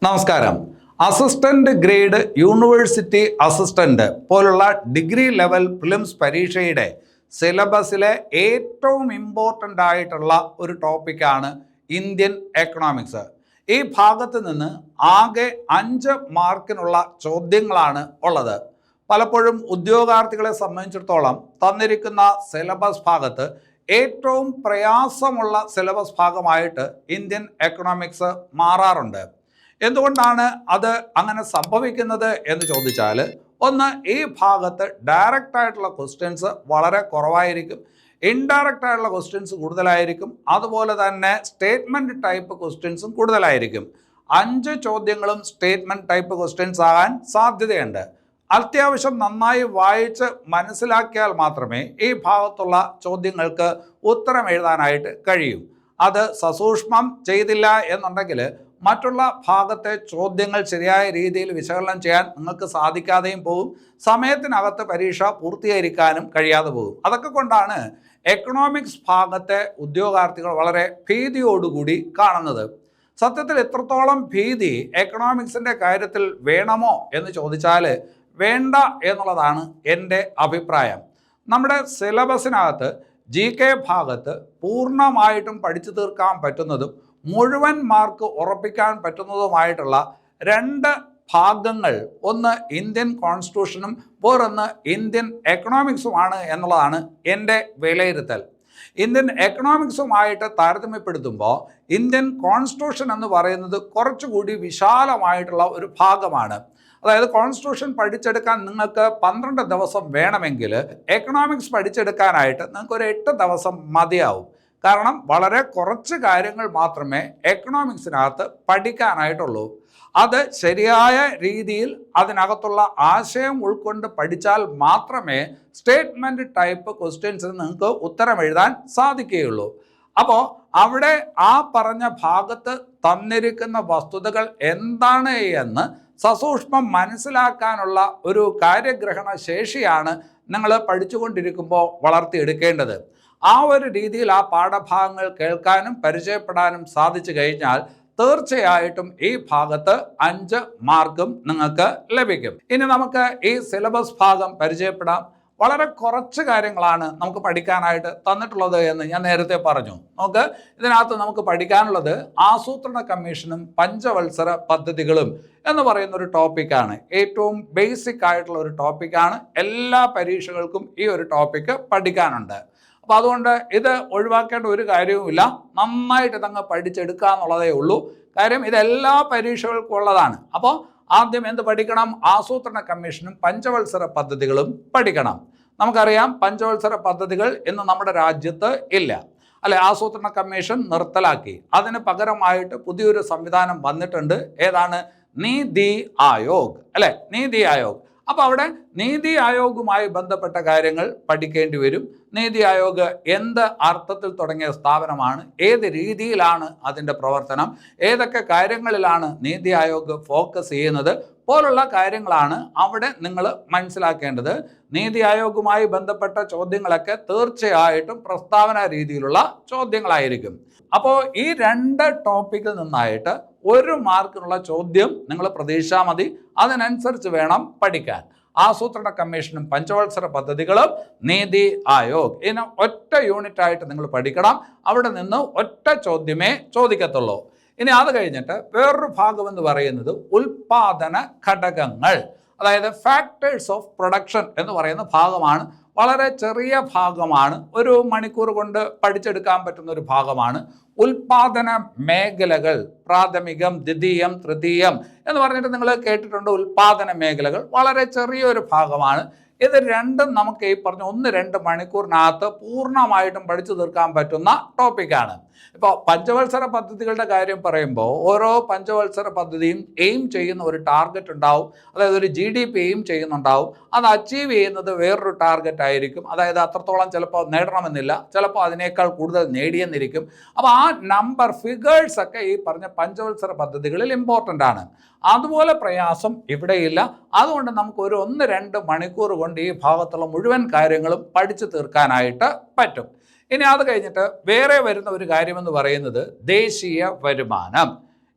നമസ്കാരം. Assistant grade university assistant പോലുള്ള degree level prelims പരീക്ഷയുടെ സിലബസിലെ ഏറ്റവും ഇമ്പോർട്ടൻ്റ് ആയിട്ടുള്ള ഒരു ടോപ്പിക്കാണ് ഇന്ത്യൻ എക്കണോമിക്സ്. ഈ ഭാഗത്ത് നിന്ന് ആകെ 5 മാർക്കിനുള്ള ചോദ്യങ്ങളാണ് ഉള്ളത്. പലപ്പോഴും ഉദ്യോഗാർത്ഥികളെ സംബന്ധിച്ചിടത്തോളം തന്നിരിക്കുന്ന സിലബസ് ഭാഗത്ത് ഏറ്റവും പ്രയാസമുള്ള സിലബസ് ഭാഗമായിട്ട് ഇന്ത്യൻ എക്കണോമിക്സ് മാറാറുണ്ട്. എന്തുകൊണ്ടാണ് അത് അങ്ങനെ സംഭവിക്കുന്നത് എന്ന് ചോദിച്ചാൽ, ഒന്ന്, ഈ ഭാഗത്ത് ഡയറക്റ്റ് ആയിട്ടുള്ള ക്വസ്റ്റ്യൻസ് വളരെ കുറവായിരിക്കും, ഇൻഡയറക്റ്റ് ആയിട്ടുള്ള ക്വസ്റ്റ്യൻസ് കൂടുതലായിരിക്കും, അതുപോലെ തന്നെ സ്റ്റേറ്റ്മെൻറ്റ് ടൈപ്പ് ക്വസ്റ്റ്യൻസും കൂടുതലായിരിക്കും. 5 ചോദ്യങ്ങളും സ്റ്റേറ്റ്മെൻറ്റ് ടൈപ്പ് ക്വസ്റ്റ്യൻസ് ആകാൻ സാധ്യതയുണ്ട്. അത്യാവശ്യം നന്നായി വായിച്ച് മനസ്സിലാക്കിയാൽ മാത്രമേ ഈ ഭാഗത്തുള്ള ചോദ്യങ്ങൾക്ക് ഉത്തരം എഴുതാനായിട്ട് കഴിയൂ. അത് സസൂക്ഷ്മം ചെയ്തില്ല എന്നുണ്ടെങ്കിൽ മറ്റുള്ള ഭാഗത്തെ ചോദ്യങ്ങൾ ശരിയായ രീതിയിൽ വിശകലനം ചെയ്യാൻ നിങ്ങൾക്ക് സാധിക്കാതെയും പോകും, സമയത്തിനകത്ത് പരീക്ഷ പൂർത്തീകരിക്കാനും കഴിയാതെ പോകും. അതൊക്കെ കൊണ്ടാണ് എക്കണോമിക്സ് ഭാഗത്തെ ഉദ്യോഗാർത്ഥികൾ വളരെ ഭീതിയോടുകൂടി കാണുന്നത്. സത്യത്തിൽ എത്രത്തോളം ഭീതി എക്കണോമിക്സിൻ്റെ കാര്യത്തിൽ വേണമോ എന്ന് ചോദിച്ചാൽ വേണ്ട എന്നുള്ളതാണ് എൻ്റെ അഭിപ്രായം. നമ്മുടെ സിലബസിനകത്ത് GK ഭാഗത്ത് പൂർണ്ണമായിട്ടും പഠിച്ചു തീർക്കാൻ പറ്റുന്നതും മുഴുവൻ മാർക്ക് ഉറപ്പിക്കാൻ പറ്റുന്നതുമായിട്ടുള്ള 2 ഭാഗങ്ങൾ, ഒന്ന് ഇന്ത്യൻ കോൺസ്റ്റിറ്റ്യൂഷനും വേറൊന്ന് ഇന്ത്യൻ എക്കണോമിക്സുമാണ് എന്നുള്ളതാണ് എൻ്റെ വിലയിരുത്തൽ. ഇന്ത്യൻ എക്കണോമിക്സുമായിട്ട് താരതമ്യപ്പെടുത്തുമ്പോൾ ഇന്ത്യൻ കോൺസ്റ്റിറ്റ്യൂഷൻ എന്ന് പറയുന്നത് കുറച്ചുകൂടി വിശാലമായിട്ടുള്ള ഒരു ഭാഗമാണ്. അതായത് കോൺസ്റ്റിറ്റ്യൂഷൻ പഠിച്ചെടുക്കാൻ നിങ്ങൾക്ക് 12 ദിവസം വേണമെങ്കിൽ എക്കണോമിക്സ് പഠിച്ചെടുക്കാനായിട്ട് നിങ്ങൾക്ക് ഒരു 8 ദിവസം മതിയാവും. കാരണം വളരെ കുറച്ച് കാര്യങ്ങൾ മാത്രമേ എക്കണോമിക്സിനകത്ത് പഠിക്കാനായിട്ടുള്ളൂ. അത് ശരിയായ രീതിയിൽ അതിനകത്തുള്ള ആശയം ഉൾക്കൊണ്ട് പഠിച്ചാൽ മാത്രമേ സ്റ്റേറ്റ്മെൻറ്റ് ടൈപ്പ് ക്വസ്റ്റ്യൻസിന് നിങ്ങൾക്ക് ഉത്തരം എഴുതാൻ സാധിക്കുകയുള്ളൂ. അപ്പോൾ അവിടെ ആ പറഞ്ഞ ഭാഗത്ത് തന്നിരിക്കുന്ന വസ്തുതകൾ എന്താണ് എന്ന് സസൂക്ഷ്മം മനസ്സിലാക്കാനുള്ള ഒരു കാര്യഗ്രഹണ ശേഷിയാണ് നിങ്ങൾ പഠിച്ചുകൊണ്ടിരിക്കുമ്പോൾ വളർത്തിയെടുക്കേണ്ടത്. ആ ഒരു രീതിയിൽ ആ പാഠഭാഗങ്ങൾ കേൾക്കാനും പരിചയപ്പെടാനും സാധിച്ചു കഴിഞ്ഞാൽ തീർച്ചയായിട്ടും ഈ ഭാഗത്ത് 5 മാർക്കും നിങ്ങൾക്ക് ലഭിക്കും. ഇനി നമുക്ക് ഈ സിലബസ് ഭാഗം പരിചയപ്പെടാം. വളരെ കുറച്ച് കാര്യങ്ങളാണ് നമുക്ക് പഠിക്കാനായിട്ട് തന്നിട്ടുള്ളത് എന്ന് ഞാൻ നേരത്തെ പറഞ്ഞു. ഇതിനകത്ത് നമുക്ക് പഠിക്കാനുള്ളത് ആസൂത്രണ കമ്മീഷനും പഞ്ചവത്സര പദ്ധതികളും എന്ന് പറയുന്ന ഒരു ടോപ്പിക്കാണ്. ഏറ്റവും ബേസിക് ആയിട്ടുള്ള ഒരു ടോപ്പിക്കാണ്. എല്ലാ പരീക്ഷകൾക്കും ഈ ഒരു ടോപ്പിക്ക് പഠിക്കാനുണ്ട്. അപ്പോൾ അതുകൊണ്ട് ഇത് ഒഴിവാക്കേണ്ട ഒരു കാര്യവുമില്ല. നന്നായിട്ട് ഇതങ്ങ് പഠിച്ചെടുക്കുക എന്നുള്ളതേ ഉള്ളൂ. കാര്യം ഇതെല്ലാ പരീക്ഷകൾക്കും ഉള്ളതാണ്. അപ്പോൾ ആദ്യം എന്ത് പഠിക്കണം? ആസൂത്രണ കമ്മീഷനും പഞ്ചവത്സര പദ്ധതികളും പഠിക്കണം. നമുക്കറിയാം, പഞ്ചവത്സര പദ്ധതികൾ ഇന്ന് നമ്മുടെ രാജ്യത്ത് ഇല്ല, അല്ലെ? ആസൂത്രണ കമ്മീഷൻ നിർത്തലാക്കി. അതിന് പകരമായിട്ട് പുതിയൊരു സംവിധാനം വന്നിട്ടുണ്ട്. ഏതാണ്? നീതി ആയോഗ്, അല്ലെ? നീതി ആയോഗ്. അപ്പോൾ അവിടെ നീതി ആയോഗുമായി ബന്ധപ്പെട്ട കാര്യങ്ങൾ പഠിക്കേണ്ടി വരും. നീതി ആയോഗ് എന്ത് അർത്ഥത്തിൽ തുടങ്ങിയ സ്ഥാപനമാണ്, ഏത് രീതിയിലാണ് അതിൻ്റെ പ്രവർത്തനം, ഏതൊക്കെ കാര്യങ്ങളിലാണ് നീതി ആയോഗ് ഫോക്കസ് ചെയ്യുന്നത് പോലുള്ള കാര്യങ്ങളാണ് അവിടെ നിങ്ങൾ മനസ്സിലാക്കേണ്ടത്. നീതി ആയോഗുമായി ബന്ധപ്പെട്ട ചോദ്യങ്ങളൊക്കെ തീർച്ചയായിട്ടും പ്രസ്താവന രീതിയിലുള്ള ചോദ്യങ്ങളായിരിക്കും. അപ്പോൾ ഈ 2 ടോപ്പിക്കിൽ നിന്നായിട്ട് 1 മാർക്കിനുള്ള ചോദ്യം നിങ്ങൾ പ്രതീക്ഷിച്ചാൽ മതി. അതിനനുസരിച്ച് വേണം പഠിക്കാൻ. ആസൂത്രണ കമ്മീഷനും പഞ്ചവത്സര പദ്ധതികളും നീതി ആയോഗ് ഇതിന് ഒറ്റ യൂണിറ്റ് ആയിട്ട് നിങ്ങൾ പഠിക്കണം. അവിടെ നിന്ന് ഒറ്റ ചോദ്യമേ ചോദിക്കത്തുള്ളൂ. ഇനി അത് കഴിഞ്ഞിട്ട് വേറൊരു ഭാഗം എന്ന് പറയുന്നത് ഉൽപാദന ഘടകങ്ങൾ, അതായത് ഫാക്ടേഴ്സ് ഓഫ് പ്രൊഡക്ഷൻ എന്ന് പറയുന്ന ഭാഗമാണ്. വളരെ ചെറിയ ഭാഗമാണ്, 1 മണിക്കൂർ കൊണ്ട് പഠിച്ചെടുക്കാൻ പറ്റുന്ന ഒരു ഭാഗമാണ്. ഉൽപാദന മേഖലകൾ, പ്രാഥമികം, ദ്വിതീയം, തൃതീയം എന്ന് പറഞ്ഞിട്ട് നിങ്ങൾ കേട്ടിട്ടുണ്ട്. ഉൽപാദന മേഖലകൾ വളരെ ചെറിയൊരു ഭാഗമാണ്. ഇത് രണ്ടും നമുക്ക് ഈ പറഞ്ഞ 1-2 മണിക്കൂറിനകത്ത് പൂർണ്ണമായിട്ടും പഠിച്ചു തീർക്കാൻ പറ്റുന്ന ടോപ്പിക്കാണ്. ഇപ്പോൾ പഞ്ചവത്സര പദ്ധതികളുടെ കാര്യം പറയുമ്പോൾ ഓരോ പഞ്ചവത്സര പദ്ധതിയും എയിം ചെയ്യുന്ന ഒരു ടാർഗറ്റ് ഉണ്ടാവും. അതായത് ഒരു GDP എയിം ചെയ്യുന്നുണ്ടാവും. അത് അച്ചീവ് ചെയ്യുന്നത് വേറൊരു ടാർഗറ്റ് ആയിരിക്കും. അതായത് അത്രത്തോളം ചിലപ്പോൾ നേടണമെന്നില്ല, ചിലപ്പോൾ അതിനേക്കാൾ കൂടുതൽ നേടിയെന്നിരിക്കും. അപ്പോൾ ആ നമ്പർ ഫിഗേഴ്സ് ഒക്കെ ഈ പറഞ്ഞ പഞ്ചവത്സര പദ്ധതികളിൽ ഇമ്പോർട്ടൻ്റ് ആണ്. അതുപോലെ പ്രയാസം ഇവിടെയില്ല. അതുകൊണ്ട് നമുക്ക് ഒരു 1-2 മണിക്കൂർ കൊണ്ട് ഈ ഭാഗത്തുള്ള മുഴുവൻ കാര്യങ്ങളും പഠിച്ചു തീർക്കാനായിട്ട് പറ്റും. ഇനി അത് കഴിഞ്ഞിട്ട് വേറെ വരുന്ന ഒരു കാര്യമെന്ന് പറയുന്നത് ദേശീയ വരുമാനം.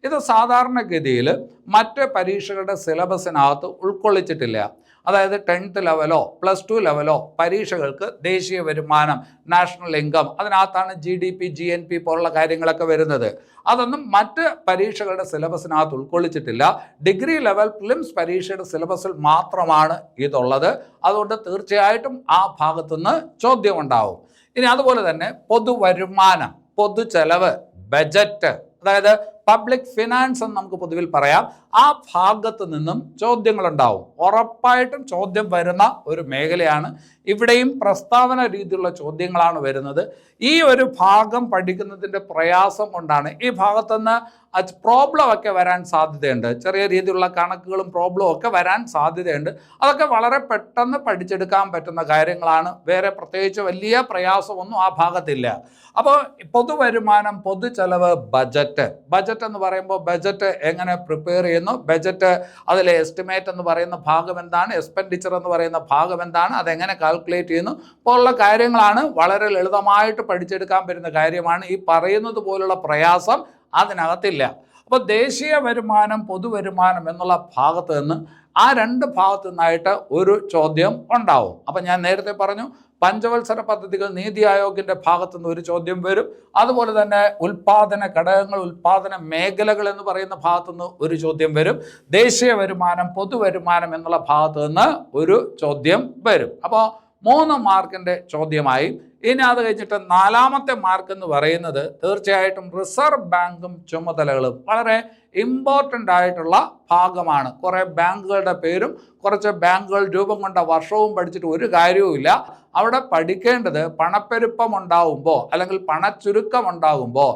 ഇത് സാധാരണഗതിയിൽ മറ്റ് പരീക്ഷകളുടെ സിലബസിനകത്ത് ഉൾക്കൊള്ളിച്ചിട്ടില്ല. അതായത് 10th ലെവലോ +2 ലെവലോ പരീക്ഷകൾക്ക് ദേശീയ വരുമാനം, നാഷണൽ ഇൻകം, അതിനകത്താണ് GDP, GNP പോലുള്ള കാര്യങ്ങളൊക്കെ വരുന്നത്. അതൊന്നും മറ്റ് പരീക്ഷകളുടെ സിലബസിനകത്ത് ഉൾക്കൊള്ളിച്ചിട്ടില്ല. ഡിഗ്രി ലെവൽ പ്രിലിംസ് പരീക്ഷയുടെ സിലബസിൽ മാത്രമാണ് ഇതുള്ളത്. അതുകൊണ്ട് തീർച്ചയായിട്ടും ആ ഭാഗത്തുനിന്ന് ചോദ്യം ഉണ്ടാവും. ഇനി അതുപോലെ തന്നെ പൊതുവരുമാനം, പൊതു ചെലവ്, ബജറ്റ്, അതായത് പബ്ലിക് ഫിനാൻസ് എന്ന് നമുക്ക് പൊതുവിൽ പറയാം, ആ ഭാഗത്ത് നിന്നും ചോദ്യങ്ങളുണ്ടാവും. ഉറപ്പായിട്ടും ചോദ്യം വരുന്ന ഒരു മേഖലയാണ്. ഇവിടെയും പ്രസ്താവന രീതിയിലുള്ള ചോദ്യങ്ങളാണ് വരുന്നത്. ഈ ഒരു ഭാഗം പഠിക്കുന്നതിൻ്റെ പ്രയാസം കൊണ്ടാണ് ഈ ഭാഗത്തുനിന്ന് പ്രോബ്ലം ഒക്കെ വരാൻ സാധ്യതയുണ്ട്. ചെറിയ രീതിയിലുള്ള കണക്കുകളും പ്രോബ്ലവും ഒക്കെ വരാൻ സാധ്യതയുണ്ട്. അതൊക്കെ വളരെ പെട്ടെന്ന് പഠിച്ചെടുക്കാൻ പറ്റുന്ന കാര്യങ്ങളാണ്. വേറെ പ്രത്യേകിച്ച് വലിയ പ്രയാസമൊന്നും ആ ഭാഗത്തില്ല. അപ്പോൾ പൊതുവരുമാനം, പൊതു ചെലവ്, ബജറ്റ് എന്ന് പറയുമ്പോൾ ബജറ്റ് എങ്ങനെ പ്രിപ്പയർ ചെയ്യുന്നു, ബജറ്റ് അതിലെ എസ്റ്റിമേറ്റ് എന്ന് പറയുന്ന ഭാഗം എന്താണ്, എക്സ്പെൻഡിച്ചർ എന്ന് പറയുന്ന ഭാഗം എന്താണ്, അതെങ്ങനെ കാൽക്കുലേറ്റ് ചെയ്യുന്നു പോലുള്ള കാര്യങ്ങളാണ്. വളരെ ലളിതമായിട്ട് പഠിച്ചെടുക്കാൻ പറ്റുന്ന കാര്യമാണ്. ഈ പറയുന്നത് പോലുള്ള പ്രയാസം അതിനകത്തില്ല. അപ്പോൾ ദേശീയ വരുമാനം, പൊതുവരുമാനം എന്നുള്ള ഭാഗത്ത് നിന്ന് ആ രണ്ട് ഭാഗത്തു നിന്നായിട്ട് ഒരു ചോദ്യം ഉണ്ടാവും. അപ്പം ഞാൻ നേരത്തെ പറഞ്ഞു, പഞ്ചവത്സര പദ്ധതികൾ, നീതി ആയോഗിൻ്റെ ഭാഗത്തുനിന്ന് ഒരു ചോദ്യം വരും. അതുപോലെ തന്നെ ഉൽപാദന ഘടകങ്ങൾ, ഉൽപാദന മേഖലകൾ എന്ന് പറയുന്ന ഭാഗത്തുനിന്ന് ഒരു ചോദ്യം വരും. ദേശീയ വരുമാനം, പൊതുവരുമാനം എന്നുള്ള ഭാഗത്തു നിന്ന് ഒരു ചോദ്യം വരും. അപ്പോൾ 3 മാർക്കിൻ്റെ ചോദ്യമായി. ഇനി അത് കഴിഞ്ഞിട്ട് 4ാമത്തെ മാർക്ക് എന്ന് പറയുന്നത് തീർച്ചയായിട്ടും റിസർവ് ബാങ്കും ചുമതലകളും വളരെ ഇമ്പോർട്ടൻ്റ് ആയിട്ടുള്ള ഭാഗമാണ്. കുറേ ബാങ്കുകളുടെ പേരും കുറച്ച് ബാങ്കുകൾ രൂപം കൊണ്ട വർഷവും പഠിച്ചിട്ട് ഒരു കാര്യവുമില്ല. അവിടെ പഠിക്കേണ്ടത് പണപ്പെരുപ്പം ഉണ്ടാകുമ്പോൾ അല്ലെങ്കിൽ പണച്ചുരുക്കം ഉണ്ടാകുമ്പോൾ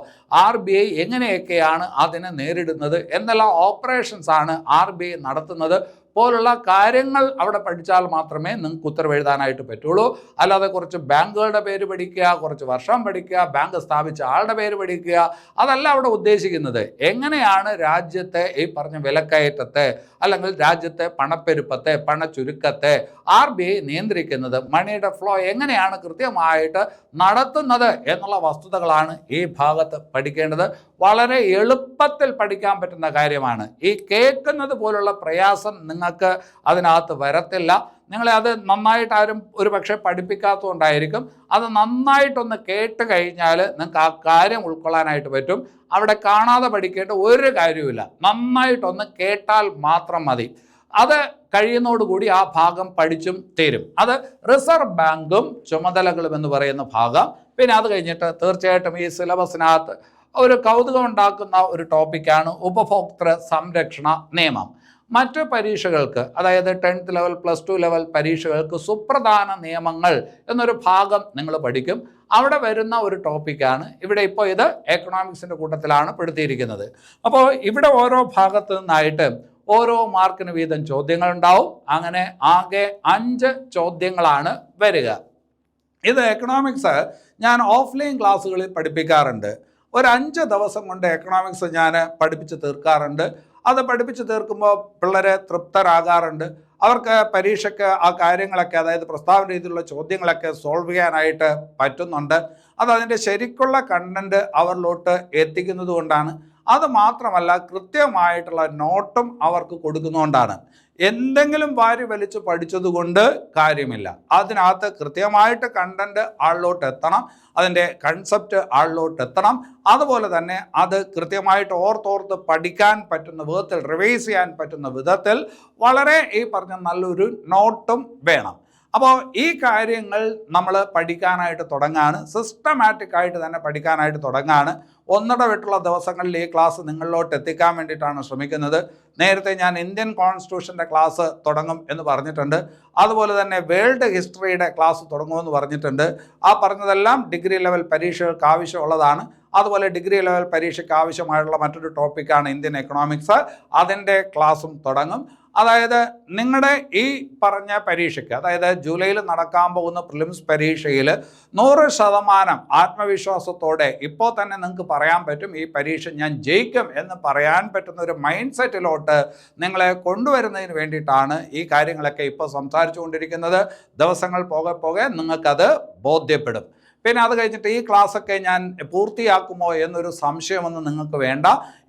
RBI എങ്ങനെയൊക്കെയാണ് അതിനെ നേരിടുന്നത്, എന്തെല്ലാം ഓപ്പറേഷൻസ് ആണ് RBI നടത്തുന്നത് പോലുള്ള കാര്യങ്ങൾ അവിടെ പഠിച്ചാൽ മാത്രമേ നിങ്ങൾക്ക് ഉത്തരവ് എഴുതാനായിട്ട് പറ്റുള്ളൂ. അല്ലാതെ കുറച്ച് ബാങ്കുകളുടെ പേര് പഠിക്കുക, കുറച്ച് വർഷം പഠിക്കുക, ബാങ്ക് സ്ഥാപിച്ച ആളുടെ പേര് പഠിക്കുക, അതല്ല അവിടെ ഉദ്ദേശിക്കുന്നത്. എങ്ങനെയാണ് രാജ്യത്തെ ഈ പറഞ്ഞ വിലക്കയറ്റത്തെ അല്ലെങ്കിൽ രാജ്യത്തെ പണപ്പെരുപ്പത്തെ, പണച്ചുരുക്കത്തെ RBI നിയന്ത്രിക്കുന്നത്, മണിയുടെ ഫ്ലോ എങ്ങനെയാണ് കൃത്യമായിട്ട് നടത്തുന്നത് എന്നുള്ള വസ്തുതകളാണ് ഈ ഭാഗത്ത് പഠിക്കേണ്ടത്. വളരെ എളുപ്പത്തിൽ പഠിക്കാൻ പറ്റുന്ന കാര്യമാണ്. ഈ കേൾക്കുന്നത് പോലുള്ള പ്രയാസം നിങ്ങൾക്ക് അതിനകത്ത് വരത്തില്ല. നിങ്ങളെ അത് നന്നായിട്ട് ആരും ഒരു പക്ഷേ പഠിപ്പിക്കാത്തതുകൊണ്ടായിരിക്കും. അത് നന്നായിട്ടൊന്ന് കേട്ട് കഴിഞ്ഞാൽ നിങ്ങൾക്ക് ആ കാര്യം ഉൾക്കൊള്ളാനായിട്ട് പറ്റും. അവിടെ കാണാതെ പഠിക്കേണ്ട ഒരു കാര്യവുമില്ല. നന്നായിട്ടൊന്ന് കേട്ടാൽ മാത്രം മതി. അത് കഴിയുന്നതോടുകൂടി ആ ഭാഗം പഠിച്ചും തീരും. അത് റിസർവ് ബാങ്കും ചുമതലകളും എന്ന് പറയുന്ന ഭാഗം. പിന്നെ അത് കഴിഞ്ഞിട്ട് തീർച്ചയായിട്ടും ഈ സിലബസിനകത്ത് ഒരു കൗതുകം ഉണ്ടാക്കുന്ന ഒരു ടോപ്പിക്കാണ് ഉപഭോക്തൃ സംരക്ഷണ നിയമം. മറ്റ് പരീക്ഷകൾക്ക്, അതായത് 10th ലെവൽ +2 ലെവൽ പരീക്ഷകൾക്ക് സുപ്രധാന നിയമങ്ങൾ എന്നൊരു ഭാഗം നിങ്ങൾ പഠിക്കും. അവിടെ വരുന്ന ഒരു ടോപ്പിക്കാണ്. ഇവിടെ ഇപ്പോൾ ഇത് എക്കണോമിക്സിൻ്റെ കൂട്ടത്തിലാണ് പെടുത്തിയിരിക്കുന്നത്. അപ്പോൾ ഇവിടെ ഓരോ ഭാഗത്തു നിന്നായിട്ട് ഓരോ മാർക്കിന് വീതം ചോദ്യങ്ങളുണ്ടാവും. അങ്ങനെ ആകെ 5 ചോദ്യങ്ങളാണ് വരിക. ഇത് എക്കണോമിക്സ് ഞാൻ ഓഫ്ലൈൻ ക്ലാസ്സുകളിൽ പഠിപ്പിക്കാറുണ്ട്. ഒരു 5 ദിവസം കൊണ്ട് എക്കണോമിക്സ് ഞാൻ പഠിപ്പിച്ച് തീർക്കാറുണ്ട്. അത് പഠിപ്പിച്ച് തീർക്കുമ്പോൾ പിള്ളേരെ തൃപ്തരാകാറുണ്ട്. അവർക്ക് പരീക്ഷയ്ക്ക് ആ കാര്യങ്ങളൊക്കെ, അതായത് പ്രസ്താവന രീതിയിലുള്ള ചോദ്യങ്ങളൊക്കെ സോൾവ് ചെയ്യാനായിട്ട് പറ്റുന്നുണ്ട്. അതിൻ്റെ ശരിക്കുള്ള കണ്ടൻറ്റ് അവരിലോട്ട് എത്തിക്കുന്നത് കൊണ്ടാണ്. അത് മാത്രമല്ല, കൃത്യമായിട്ടുള്ള നോട്ടും അവർക്ക് കൊടുക്കുന്നതുകൊണ്ടാണ്. എന്തെങ്കിലും വാരി വലിച്ച് പഠിച്ചതുകൊണ്ട് കാര്യമില്ല. അതിനകത്ത് കൃത്യമായിട്ട് കണ്ടൻറ്റ് ആളിലോട്ട് എത്തണം, അതിൻ്റെ കൺസെപ്റ്റ് ആളിലോട്ട് എത്തണം. അതുപോലെ തന്നെ അത് കൃത്യമായിട്ട് ഓർത്തോർത്ത് പഠിക്കാൻ പറ്റുന്ന വിധത്തിൽ, റിവൈസ് ചെയ്യാൻ പറ്റുന്ന വിധത്തിൽ വളരെ ഈ പറഞ്ഞ നല്ലൊരു നോട്ടും വേണം. അപ്പോൾ ഈ കാര്യങ്ങൾ നമ്മൾ പഠിക്കാനായിട്ട് തുടങ്ങാണ്. സിസ്റ്റമാറ്റിക് ആയിട്ട് തന്നെ പഠിക്കാനായിട്ട് തുടങ്ങാണ്. ഒന്നിടവിട്ടുള്ള ദിവസങ്ങളിൽ ഈ ക്ലാസ് നിങ്ങളിലോട്ട് എത്തിക്കാൻ വേണ്ടിയിട്ടാണ് ശ്രമിക്കുന്നത്. നേരത്തെ ഞാൻ ഇന്ത്യൻ കോൺസ്റ്റിറ്റ്യൂഷൻ്റെ ക്ലാസ് തുടങ്ങും എന്ന് പറഞ്ഞിട്ടുണ്ട്. അതുപോലെ തന്നെ വേൾഡ് ഹിസ്റ്ററിയുടെ ക്ലാസ് തുടങ്ങുമെന്ന് പറഞ്ഞിട്ടുണ്ട്. ആ പറഞ്ഞതെല്ലാം ഡിഗ്രി ലെവൽ പരീക്ഷകൾക്ക് ആവശ്യമുള്ളതാണ്. അതുപോലെ ഡിഗ്രി ലെവൽ പരീക്ഷയ്ക്ക് ആവശ്യമായിട്ടുള്ള മറ്റൊരു ടോപ്പിക്കാണ് ഇന്ത്യൻ എക്കണോമിക്സ്. അതിൻ്റെ ക്ലാസ്സും തുടങ്ങും. അതായത് നിങ്ങളുടെ ഈ പറഞ്ഞ പരീക്ഷയ്ക്ക്, അതായത് ജൂലൈയിൽ നടക്കാൻ പോകുന്ന പ്രിലിംസ് പരീക്ഷയിൽ 100% ആത്മവിശ്വാസത്തോടെ ഇപ്പോൾ തന്നെ നിങ്ങൾക്ക് പറയാൻ പറ്റും, ഈ പരീക്ഷ ഞാൻ ജയിക്കും എന്ന് പറയാൻ പറ്റുന്ന ഒരു മൈൻഡ് സെറ്റിലോട്ട് നിങ്ങളെ കൊണ്ടുവരുന്നതിന് വേണ്ടിയിട്ടാണ് ഈ കാര്യങ്ങളൊക്കെ ഇപ്പോൾ സംസാരിച്ചു കൊണ്ടിരിക്കുന്നത്. ദിവസങ്ങൾ പോകെ പോകെ നിങ്ങൾക്കത് ബോധ്യപ്പെടും. പിന്നെ അത് കഴിഞ്ഞിട്ട് ഈ ക്ലാസ്സൊക്കെ ഞാൻ പൂർത്തിയാക്കുമോ എന്നൊരു സംശയമൊന്നും നിങ്ങൾക്ക് വേണ്ട.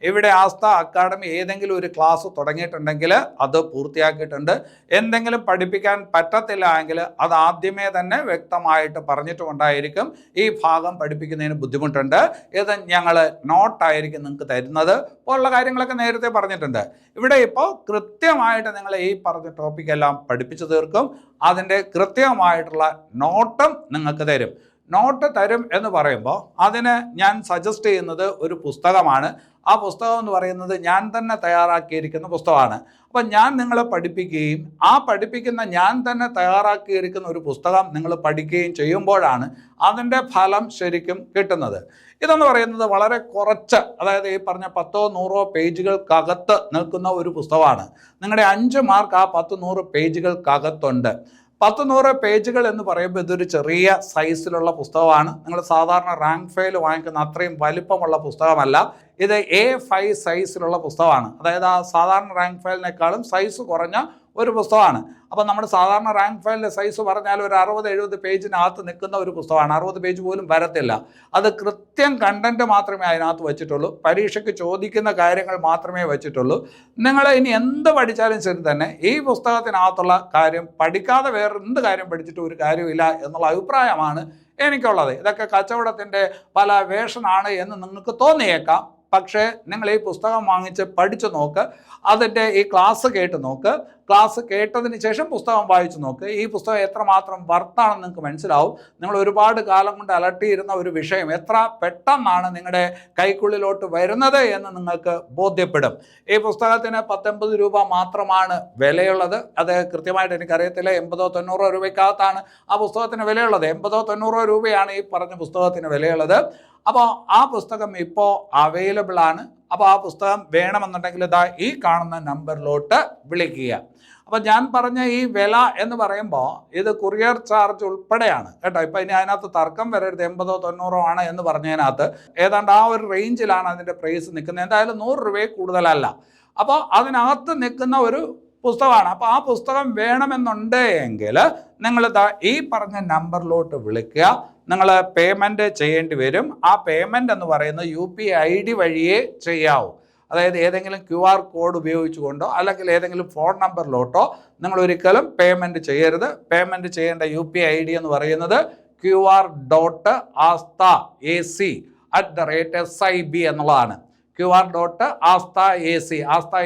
ഇവിടെ ആസ്ഥ അക്കാഡമി ഏതെങ്കിലും ഒരു ക്ലാസ് തുടങ്ങിയിട്ടുണ്ടെങ്കിൽ അത് പൂർത്തിയാക്കിയിട്ടുണ്ട്. എന്തെങ്കിലും പഠിപ്പിക്കാൻ പറ്റത്തില്ല എങ്കിൽ അത് ആദ്യമേ തന്നെ വ്യക്തമായിട്ട് പറഞ്ഞിട്ടുണ്ടായിരിക്കും. ഈ ഭാഗം പഠിപ്പിക്കുന്നതിന് ബുദ്ധിമുട്ടുണ്ട്, ഇത് ഞങ്ങൾ നോട്ടായിരിക്കും നിങ്ങൾക്ക് തരുന്നത് പോലുള്ള കാര്യങ്ങളൊക്കെ നേരത്തെ പറഞ്ഞിട്ടുണ്ട്. ഇവിടെ ഇപ്പോൾ കൃത്യമായിട്ട് നിങ്ങൾ ഈ പറഞ്ഞ ടോപ്പിക്കെല്ലാം പഠിപ്പിച്ചു തീർക്കും. അതിൻ്റെ കൃത്യമായിട്ടുള്ള നോട്ടും നിങ്ങൾക്ക് തരും. നോട്ട് തരും എന്ന് പറയുമ്പോൾ അതിന് ഞാൻ സജസ്റ്റ് ചെയ്യുന്നത് ഒരു പുസ്തകമാണ്. ആ പുസ്തകം എന്ന് പറയുന്നത് ഞാൻ തന്നെ തയ്യാറാക്കിയിരിക്കുന്ന പുസ്തകമാണ്. അപ്പം ഞാൻ നിങ്ങളെ പഠിപ്പിക്കുകയും ആ പഠിപ്പിക്കുന്ന ഞാൻ തന്നെ തയ്യാറാക്കിയിരിക്കുന്ന ഒരു പുസ്തകം നിങ്ങൾ പഠിക്കുകയും ചെയ്യുമ്പോഴാണ് അതിൻ്റെ ഫലം ശരിക്കും കിട്ടുന്നത്. ഇതെന്ന് പറയുന്നത് വളരെ കുറച്ച്, അതായത് ഈ പറഞ്ഞ 10-100 പേജുകൾക്കകത്ത് നിൽക്കുന്ന ഒരു പുസ്തകമാണ്. നിങ്ങളുടെ 5 മാർക്ക് ആ 10-100 പേജുകൾക്കകത്തുണ്ട്. 10-100 പേജുകൾ എന്ന് പറയുമ്പോൾ ഇതൊരു ചെറിയ സൈസിലുള്ള പുസ്തകമാണ്. നിങ്ങൾ സാധാരണ റാങ്ക് ഫയൽ വാങ്ങിക്കുന്ന അത്രയും വലിപ്പമുള്ള പുസ്തകമല്ല. ഇത് A5 സൈസിലുള്ള പുസ്തകമാണ്. അതായത് ആ സാധാരണ റാങ്ക് ഫയലിനേക്കാളും സൈസ് കുറഞ്ഞ ഒരു പുസ്തകമാണ്. അപ്പം നമ്മുടെ സാധാരണ റാങ്ക് ഫയലിൻ്റെ സൈസ് പറഞ്ഞാൽ ഒരു 60-70 പേജിനകത്ത് നിൽക്കുന്ന ഒരു പുസ്തകമാണ്. 60 പേജ് പോലും വരത്തില്ല. അത് കൃത്യം കണ്ടന്റ് മാത്രമേ അതിനകത്ത് വെച്ചിട്ടുള്ളൂ. പരീക്ഷയ്ക്ക് ചോദിക്കുന്ന കാര്യങ്ങൾ മാത്രമേ വെച്ചിട്ടുള്ളൂ. നിങ്ങൾ ഇനി എന്ത് പഠിച്ചാലും ശരി തന്നെ ഈ പുസ്തകത്തിനകത്തുള്ള കാര്യം പഠിക്കാതെ വേറെ എന്ത് കാര്യം പഠിച്ചിട്ട് ഒരു കാര്യമില്ല എന്നുള്ള അഭിപ്രായമാണ് എനിക്കുള്ളത്. ഇതൊക്കെ കച്ചവടത്തിൻ്റെ പല വേഷനാണ് എന്ന് നിങ്ങൾക്ക് തോന്നിയേക്കാം. പക്ഷേ നിങ്ങൾ ഈ പുസ്തകം വാങ്ങിച്ച് പഠിച്ചു നോക്ക്, അതിൻ്റെ ഈ ക്ലാസ് കേട്ട് നോക്ക്. ക്ലാസ് കേട്ടതിന് ശേഷം പുസ്തകം വായിച്ചു നോക്ക്. ഈ പുസ്തകം എത്രമാത്രം വർത്താണെന്ന് നിങ്ങൾക്ക് മനസ്സിലാവും. നിങ്ങൾ ഒരുപാട് കാലം കൊണ്ട് അലട്ടിയിരുന്ന ഒരു വിഷയം എത്ര പെട്ടെന്നാണ് നിങ്ങളുടെ കൈക്കുള്ളിലോട്ട് വരുന്നത് എന്ന് നിങ്ങൾക്ക് ബോധ്യപ്പെടും. ഈ പുസ്തകത്തിന് 19 രൂപ മാത്രമാണ് വിലയുള്ളത്. അത് കൃത്യമായിട്ട് എനിക്കറിയത്തില്ല, 80-90 രൂപയ്ക്കകത്താണ് ആ പുസ്തകത്തിന് വിലയുള്ളത്. 80-90 രൂപയാണ് ഈ പറഞ്ഞ പുസ്തകത്തിന് വിലയുള്ളത്. അപ്പോൾ ആ പുസ്തകം ഇപ്പോൾ അവൈലബിൾ ആണ്. അപ്പോൾ ആ പുസ്തകം വേണമെന്നുണ്ടെങ്കിൽ ഇതാ ഈ കാണുന്ന നമ്പറിലോട്ട് വിളിക്കുക. അപ്പോൾ ഞാൻ പറഞ്ഞ ഈ വില എന്ന് പറയുമ്പോൾ ഇത് കൊറിയർ ചാർജ് ഉൾപ്പെടെയാണ് കേട്ടോ. ഇപ്പോൾ ഇനി അതിനകത്ത് തർക്കം വരരുത്. 80-90 ആണ് എന്ന് പറഞ്ഞതിനകത്ത് ഏതാണ്ട് ആ ഒരു റേഞ്ചിലാണ് അതിൻ്റെ പ്രൈസ് നിൽക്കുന്നത്. എന്തായാലും 100 രൂപയിൽ കൂടുതലല്ല. അപ്പോൾ അതിനകത്ത് നിൽക്കുന്ന ഒരു പുസ്തകമാണ്. അപ്പോൾ ആ പുസ്തകം വേണമെന്നുണ്ട് എങ്കിൽ നിങ്ങൾ ഈ പറഞ്ഞ നമ്പറിലോട്ട് വിളിക്കുക. നിങ്ങൾ പേയ്മെൻറ്റ് ചെയ്യേണ്ടി വരും. ആ പേയ്മെൻറ്റ് എന്ന് പറയുന്നത് UPI ID വഴിയേ ചെയ്യാവൂ. അതായത് ഏതെങ്കിലും QR കോഡ് ഉപയോഗിച്ചുകൊണ്ടോ അല്ലെങ്കിൽ ഏതെങ്കിലും ഫോൺ നമ്പറിലോട്ടോ നിങ്ങൾ ഒരിക്കലും പേയ്മെൻറ്റ് ചെയ്യരുത്. പേയ്മെൻറ്റ് ചെയ്യേണ്ട UPI ID എന്ന് പറയുന്നത് QR.ASTha@SIB എന്നുള്ളതാണ്. QR.ASTha ആസ്ഥ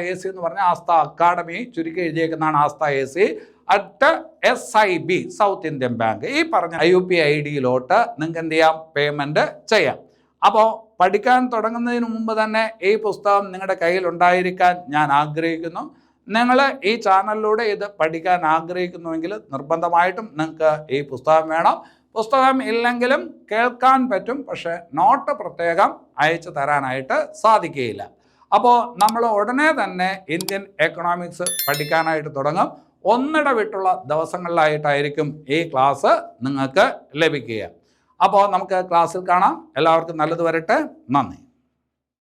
AC എന്ന് പറഞ്ഞാൽ ആസ്ഥ അക്കാഡമി ചുരുക്കി എഴുതിയേക്കുന്നതാണ്. ആസ്ഥ AC @SIB south Indian bank. ഈ പറഞ്ഞ UPI IDയിലോട്ട് നിങ്ങൾക്ക് എന്ത് ചെയ്യാം, പേയ്മെൻറ്റ് ചെയ്യാം. അപ്പോൾ പഠിക്കാൻ തുടങ്ങുന്നതിന് മുമ്പ് തന്നെ ഈ പുസ്തകം നിങ്ങളുടെ കയ്യിൽ ഉണ്ടായിരിക്കാൻ ഞാൻ ആഗ്രഹിക്കുന്നു. നിങ്ങൾ ഈ ചാനലിലൂടെ ഇത് പഠിക്കാൻ ആഗ്രഹിക്കുന്നുവെങ്കിൽ നിർബന്ധമായിട്ടും നിങ്ങൾക്ക് ഈ പുസ്തകം വേണം. പുസ്തകം ഇല്ലെങ്കിലും കേൾക്കാൻ പറ്റും, പക്ഷേ നോട്ട് പ്രത്യേകം അയച്ചു തരാനായിട്ട് സാധിക്കുകയില്ല. അപ്പോൾ നമ്മൾ ഉടനെ തന്നെ ഇന്ത്യൻ എക്കണോമിക്സ് പഠിക്കാനായിട്ട് തുടങ്ങും. ഒന്നിടവിട്ടുള്ള ദിവസങ്ങളിലായിട്ടായിരിക്കും ഈ ക്ലാസ് നിങ്ങൾക്ക് ലഭിക്കുക. അപ്പോൾ നമുക്ക് ക്ലാസ്സിൽ കാണാം. എല്ലാവർക്കും നല്ലത് വരട്ടെ. നന്ദി.